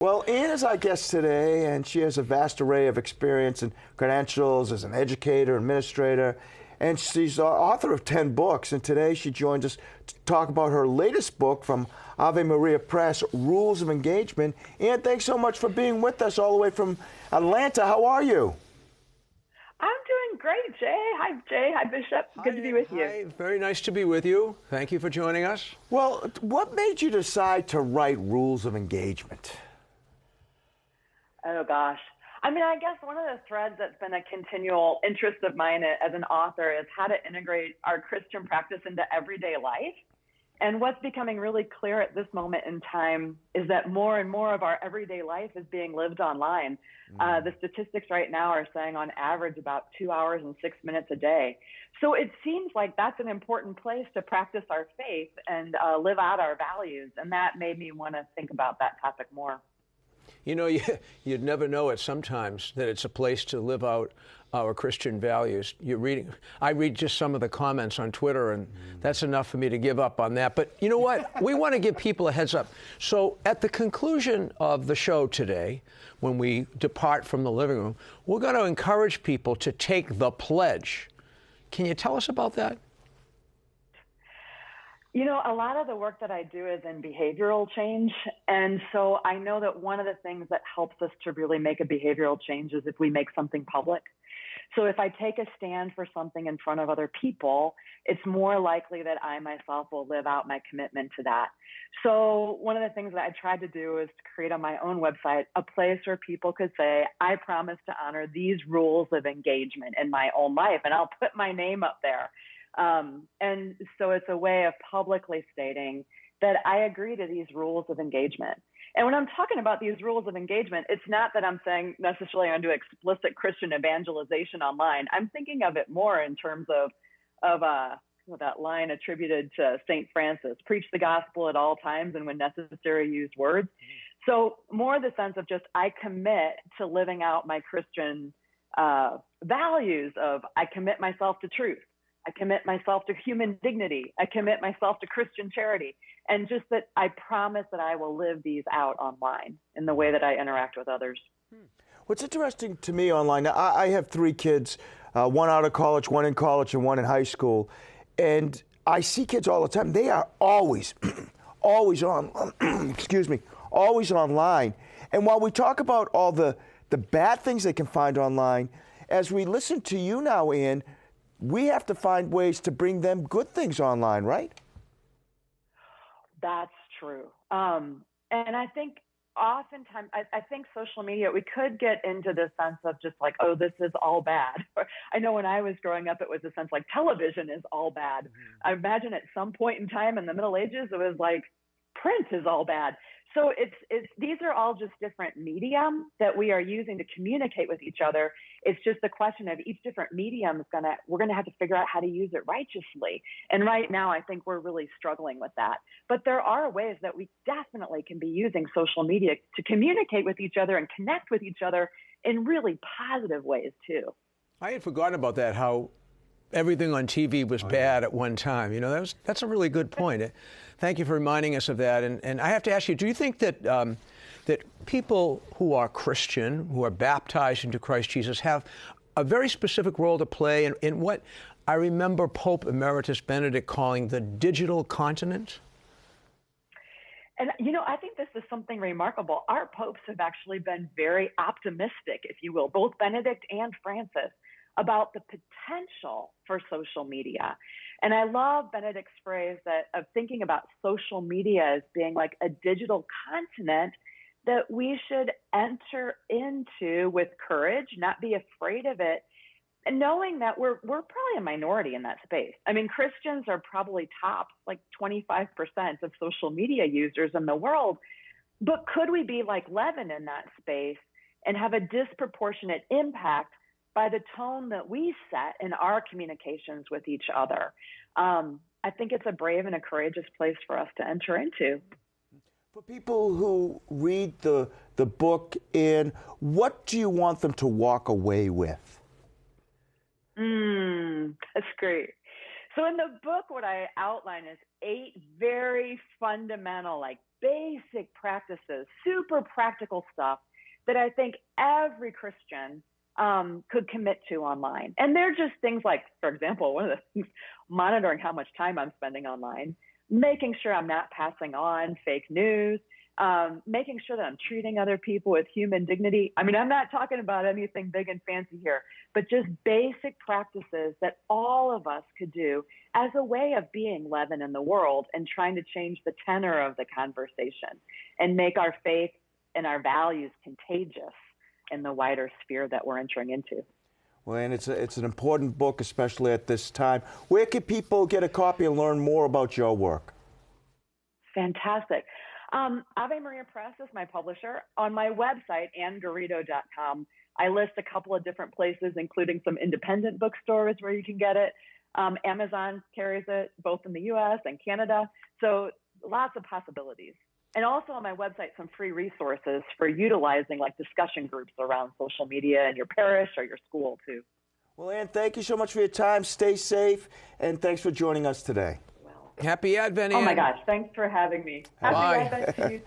Well, Ann is our guest today, and she has a vast array of experience and credentials as an educator, administrator, and she's the author of 10 books. And today she joins us to talk about her latest book from Ave Maria Press, Rules of Engagement. Ann, thanks so much for being with us all the way from Atlanta. How are you? I'm doing great, Jay. Hi, Jay. Hi, Bishop. Good to be with you. Hi, very nice to be with you. Thank you for joining us. Well, what made you decide to write Rules of Engagement? Oh, gosh. I mean, I guess one of the threads that's been a continual interest of mine as an author is how to integrate our Christian practice into everyday life. And what's becoming really clear at this moment in time is that more and more of our everyday life is being lived online. The statistics right now are saying on average about 2 hours and 6 minutes a day. So it seems like that's an important place to practice our faith and live out our values. And that made me want to think about that topic more. You know, you'd never know it sometimes that it's a place to live out our Christian values. I read just some of the comments on Twitter, and that's enough for me to give up on that. But you know what? We want to give people a heads up. So at the conclusion of the show today, when we depart from the living room, we're going to encourage people to take the pledge. Can you tell us about that? You know, a lot of the work that I do is in behavioral change. And so I know that one of the things that helps us to really make a behavioral change is if we make something public. So if I take a stand for something in front of other people, it's more likely that I myself will live out my commitment to that. So one of the things that I tried to do is to create on my own website a place where people could say, I promise to honor these rules of engagement in my own life, and I'll put my name up there. And so it's a way of publicly stating that I agree to these rules of engagement. And when I'm talking about these rules of engagement, it's not that I'm saying necessarily I'm going to do explicit Christian evangelization online. I'm thinking of it more in terms of that line attributed to St. Francis, preach the gospel at all times and when necessary use words. So more the sense of just I commit to living out my Christian values of I commit myself to truth. I commit myself to human dignity. I commit myself to Christian charity. And just that I promise that I will live these out online in the way that I interact with others. What's interesting to me online, I have 3 kids, one out of college, one in college, and one in high school. And I see kids all the time. They are always, always on, always online. And while we talk about all the bad things they can find online, as we listen to you now, Ann, we have to find ways to bring them good things online, right? That's true. And I think oftentimes, I think social media, we could get into the sense of just like, oh, this is all bad. I know when I was growing up, it was a sense like television is all bad. I imagine at some point in time in the Middle Ages, it was like print is all bad. So these are all just different medium that we are using to communicate with each other. It's just a question of each different medium we're going to have to figure out how to use it righteously. And right now, I think we're really struggling with that. But there are ways that we definitely can be using social media to communicate with each other and connect with each other in really positive ways too. I had forgotten about that, how everything on TV was bad at one time. You know, that's a really good point. Thank you for reminding us of that. And I have to ask you, do you think that that people who are Christian, who are baptized into Christ Jesus, have a very specific role to play in what I remember Pope Emeritus Benedict calling the digital continent? And, you know, I think this is something remarkable. Our popes have actually been very optimistic, if you will, both Benedict and Francis, about the potential for social media. And I love Benedict's phrase of thinking about social media as being like a digital continent that we should enter into with courage, not be afraid of it, and knowing that we're probably a minority in that space. I mean, Christians are probably top, like 25% of social media users in the world, but could we be like leaven in that space and have a disproportionate impact by the tone that we set in our communications with each other? I think it's a brave and a courageous place for us to enter into. For people who read the book, Ann, what do you want them to walk away with? That's great. So in the book, what I outline is 8 very fundamental, like basic practices, super practical stuff that I think every Christian could commit to online. And they're just things like, for example, one of the things, monitoring how much time I'm spending online, making sure I'm not passing on fake news, making sure that I'm treating other people with human dignity. I mean, I'm not talking about anything big and fancy here, but just basic practices that all of us could do as a way of being leaven in the world and trying to change the tenor of the conversation and make our faith and our values contagious in the wider sphere that we're entering into. Well, and it's an important book, especially at this time. Where can people get a copy and learn more about your work? Fantastic. Ave Maria Press is my publisher. On my website, AnnGarrido.com, I list a couple of different places, including some independent bookstores where you can get it. Amazon carries it both in the U.S. and Canada. So lots of possibilities. And also on my website, some free resources for utilizing like discussion groups around social media in your parish or your school too. Well, Ann, thank you so much for your time. Stay safe, and thanks for joining us today. Happy Advent, Ann. Oh my gosh, thanks for having me. Happy Advent to you too.